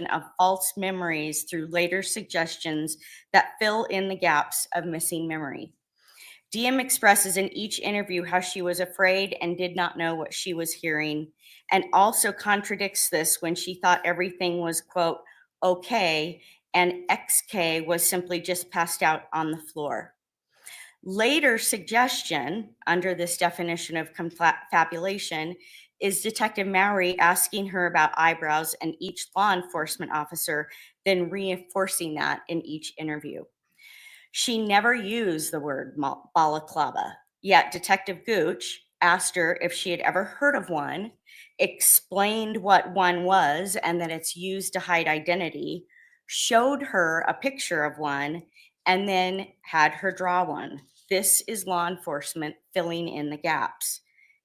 of false memories through later suggestions that fill in the gaps of missing memory. DM expresses in each interview how she was afraid and did not know what she was hearing, and also contradicts this when she thought everything was, quote, okay, and XK was simply just passed out on the floor. Later suggestion under this definition of confabulation is Detective Mowry asking her about eyebrows and each law enforcement officer, then reinforcing that in each interview. She never used the word balaclava, yet Detective Gooch asked her if she had ever heard of one, explained what one was and that it's used to hide identity, showed her a picture of one, and then had her draw one. This is law enforcement filling in the gaps.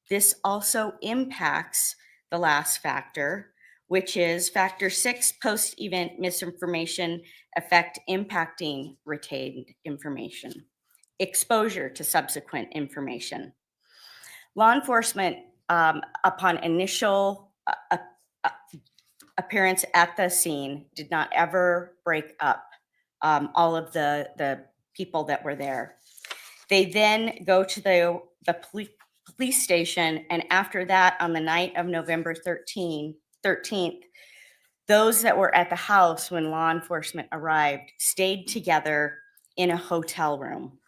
This also impacts the last factor, which is factor 6, post-event misinformation effect impacting retained information, exposure to subsequent information. Law enforcement, upon initial appearance at the scene, did not ever break up all of the people that were there. They then go to the police station, and after that, on the night of November 13th, those that were at the house when law enforcement arrived stayed together in a hotel room.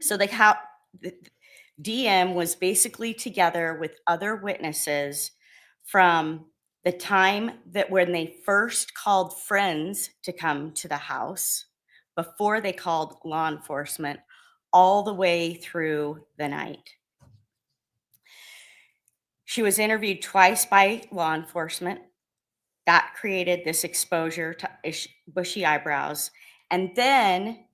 So the DM was basically together with other witnesses from the time that when they first called friends to come to the house, before they called law enforcement, all the way through the night. She was interviewed twice by law enforcement. That created this exposure to bushy eyebrows. And then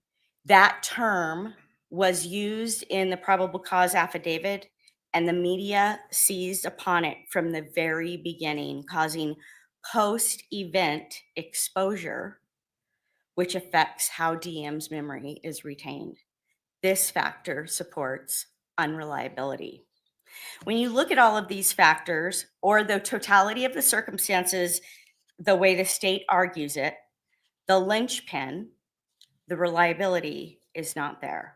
that term was used in the probable cause affidavit, and the media seized upon it from the very beginning, causing post-event exposure, which affects how DM's memory is retained. This factor supports unreliability. When you look at all of these factors, or the totality of the circumstances, the way the state argues it, the linchpin, the reliability is not there.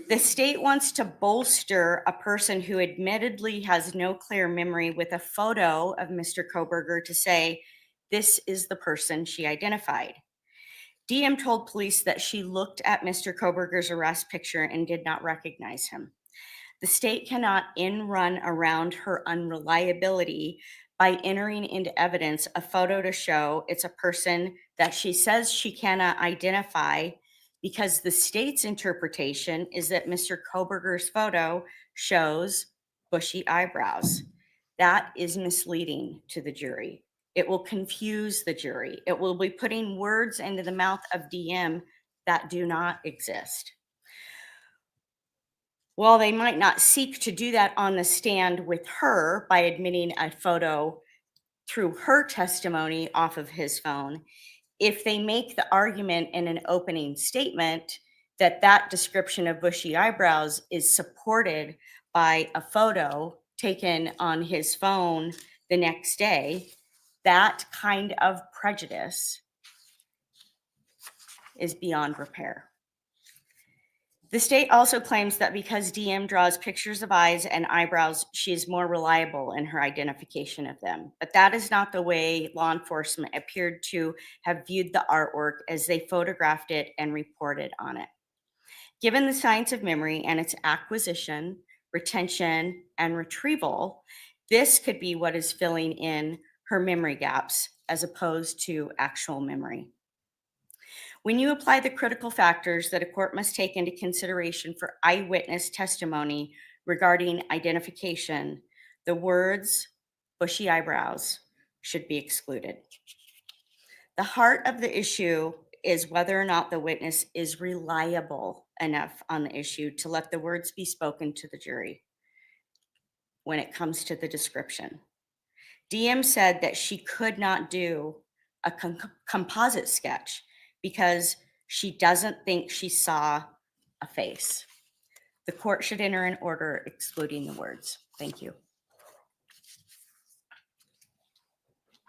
The state wants to bolster a person who admittedly has no clear memory with a photo of Mr. Kohberger to say, this is the person she identified. DM told police that she looked at Mr. Kohberger's arrest picture and did not recognize him. The state cannot run around her unreliability by entering into evidence a photo to show it's a person that she says she cannot identify, because the state's interpretation is that Mr. Kohberger's photo shows bushy eyebrows. That is misleading to the jury. It will confuse the jury. It will be putting words into the mouth of DM that do not exist. While they might not seek to do that on the stand with her by admitting a photo through her testimony off of his phone, if they make the argument in an opening statement that that description of bushy eyebrows is supported by a photo taken on his phone the next day, that kind of prejudice is beyond repair. The state also claims that because DM draws pictures of eyes and eyebrows, she is more reliable in her identification of them. But that is not the way law enforcement appeared to have viewed the artwork as they photographed it and reported on it. Given the science of memory and its acquisition, retention, and retrieval, this could be what is filling in her memory gaps as opposed to actual memory. When you apply the critical factors that a court must take into consideration for eyewitness testimony regarding identification, the words bushy eyebrows should be excluded. The heart of the issue is whether or not the witness is reliable enough on the issue to let the words be spoken to the jury when it comes to the description. DM said that she could not do a composite sketch because she doesn't think she saw a face. The court should enter an order excluding the words. Thank you.